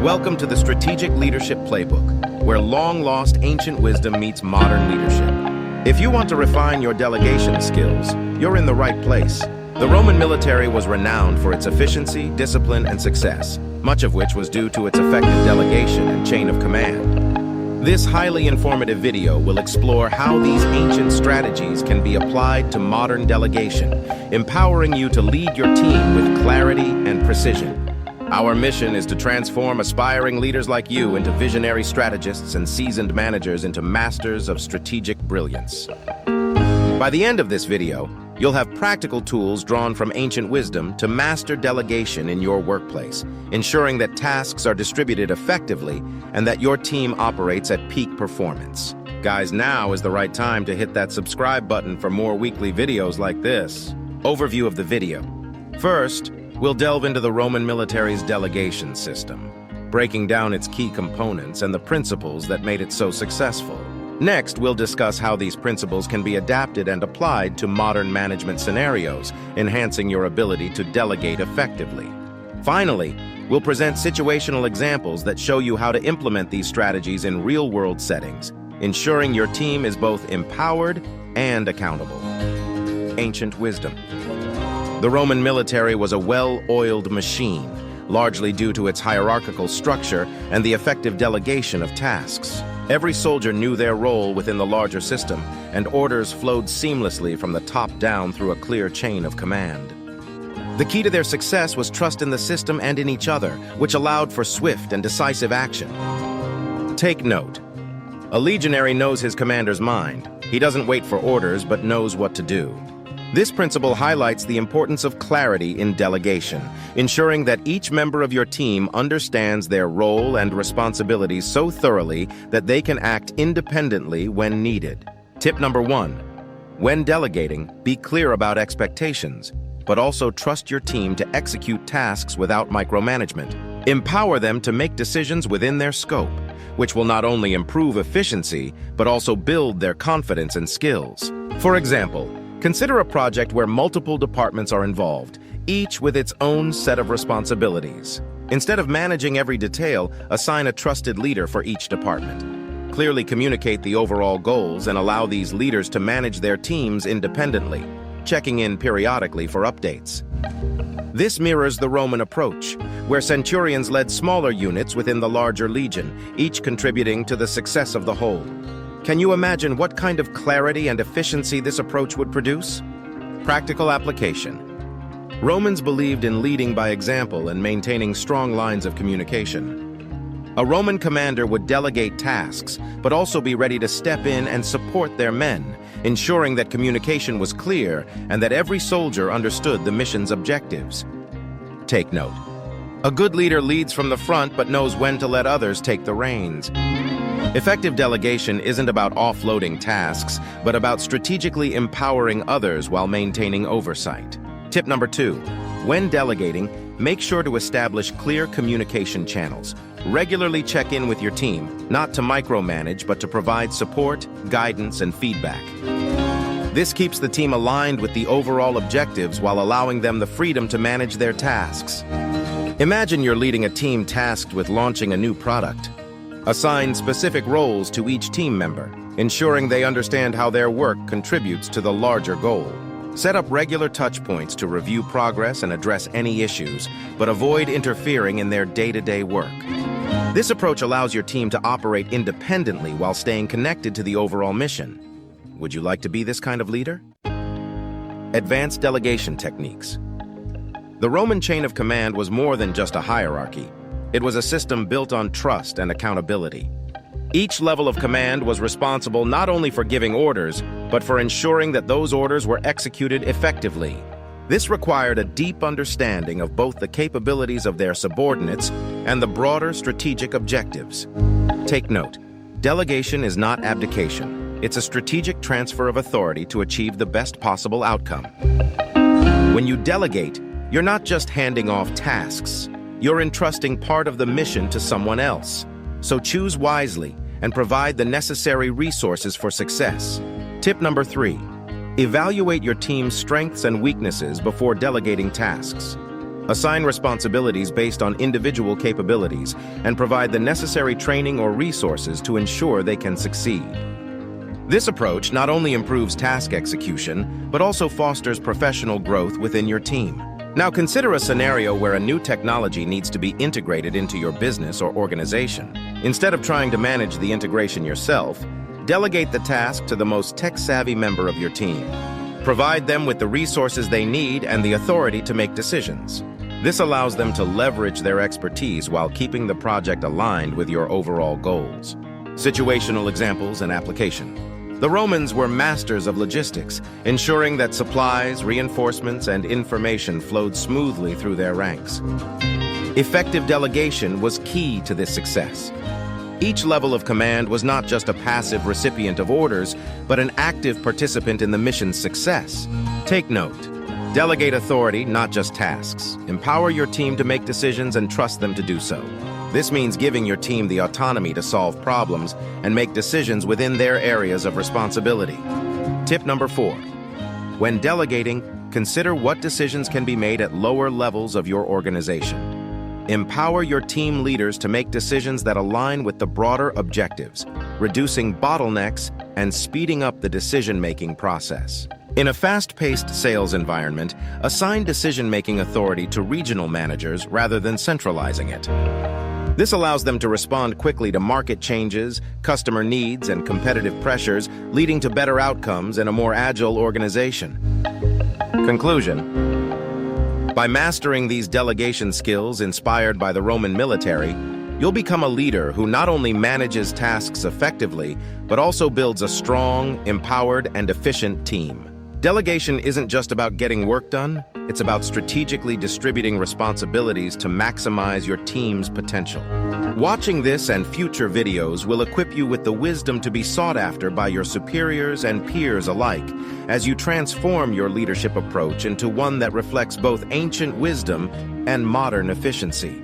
Welcome to the Strategic Leadership Playbook, where long-lost ancient wisdom meets modern leadership. If you want to refine your delegation skills, you're in the right place. The Roman military was renowned for its efficiency, discipline, and success, much of which was due to its effective delegation and chain of command. This highly informative video will explore how these ancient strategies can be applied to modern delegation, empowering you to lead your team with clarity and precision. Our mission is to transform aspiring leaders like you into visionary strategists and seasoned managers into masters of strategic brilliance. By the end of this video, you'll have practical tools drawn from ancient wisdom to master delegation in your workplace, ensuring that tasks are distributed effectively and that your team operates at peak performance. Guys, now is the right time to hit that subscribe button for more weekly videos like this. Overview of the video. First, we'll delve into the Roman military's delegation system, breaking down its key components and the principles that made it so successful. Next, we'll discuss how these principles can be adapted and applied to modern management scenarios, enhancing your ability to delegate effectively. Finally, we'll present situational examples that show you how to implement these strategies in real-world settings, ensuring your team is both empowered and accountable. Ancient wisdom. The Roman military was a well-oiled machine, largely due to its hierarchical structure and the effective delegation of tasks. Every soldier knew their role within the larger system, and orders flowed seamlessly from the top down through a clear chain of command. The key to their success was trust in the system and in each other, which allowed for swift and decisive action. Take note. A legionary knows his commander's mind. He doesn't wait for orders, but knows what to do. This principle highlights the importance of clarity in delegation, ensuring that each member of your team understands their role and responsibilities so thoroughly that they can act independently when needed. Tip number 1. When delegating, be clear about expectations, but also trust your team to execute tasks without micromanagement. Empower them to make decisions within their scope, which will not only improve efficiency, but also build their confidence and skills. For example, consider a project where multiple departments are involved, each with its own set of responsibilities. Instead of managing every detail, assign a trusted leader for each department. Clearly communicate the overall goals and allow these leaders to manage their teams independently, checking in periodically for updates. This mirrors the Roman approach, where centurions led smaller units within the larger legion, each contributing to the success of the whole. Can you imagine what kind of clarity and efficiency this approach would produce? Practical application. Romans believed in leading by example and maintaining strong lines of communication. A Roman commander would delegate tasks, but also be ready to step in and support their men, ensuring that communication was clear and that every soldier understood the mission's objectives. Take note. A good leader leads from the front but knows when to let others take the reins. Effective delegation isn't about offloading tasks, but about strategically empowering others while maintaining oversight. Tip number 2. When delegating, make sure to establish clear communication channels. Regularly check in with your team, not to micromanage, but to provide support, guidance, and feedback. This keeps the team aligned with the overall objectives while allowing them the freedom to manage their tasks. Imagine you're leading a team tasked with launching a new product. Assign specific roles to each team member, ensuring they understand how their work contributes to the larger goal. Set up regular touch points to review progress and address any issues, but avoid interfering in their day-to-day work. This approach allows your team to operate independently while staying connected to the overall mission. Would you like to be this kind of leader? Advanced delegation techniques. The Roman chain of command was more than just a hierarchy. It was a system built on trust and accountability. Each level of command was responsible not only for giving orders, but for ensuring that those orders were executed effectively. This required a deep understanding of both the capabilities of their subordinates and the broader strategic objectives. Take note, delegation is not abdication. It's a strategic transfer of authority to achieve the best possible outcome. When you delegate, you're not just handing off tasks. You're entrusting part of the mission to someone else. So choose wisely and provide the necessary resources for success. Tip number 3. Evaluate your team's strengths and weaknesses before delegating tasks. Assign responsibilities based on individual capabilities and provide the necessary training or resources to ensure they can succeed. This approach not only improves task execution, but also fosters professional growth within your team. Now consider a scenario where a new technology needs to be integrated into your business or organization. Instead of trying to manage the integration yourself, delegate the task to the most tech-savvy member of your team. Provide them with the resources they need and the authority to make decisions. This allows them to leverage their expertise while keeping the project aligned with your overall goals. Situational examples and application. The Romans were masters of logistics, ensuring that supplies, reinforcements, and information flowed smoothly through their ranks. Effective delegation was key to this success. Each level of command was not just a passive recipient of orders, but an active participant in the mission's success. Take note. Delegate authority, not just tasks. Empower your team to make decisions and trust them to do so. This means giving your team the autonomy to solve problems and make decisions within their areas of responsibility. Tip number 4. When delegating, consider what decisions can be made at lower levels of your organization. Empower your team leaders to make decisions that align with the broader objectives, reducing bottlenecks and speeding up the decision-making process. In a fast-paced sales environment, assign decision-making authority to regional managers rather than centralizing it. This allows them to respond quickly to market changes, customer needs, and competitive pressures, leading to better outcomes and a more agile organization. Conclusion. By mastering these delegation skills inspired by the Roman military, you'll become a leader who not only manages tasks effectively, but also builds a strong, empowered, and efficient team. Delegation isn't just about getting work done, it's about strategically distributing responsibilities to maximize your team's potential. Watching this and future videos will equip you with the wisdom to be sought after by your superiors and peers alike as you transform your leadership approach into one that reflects both ancient wisdom and modern efficiency.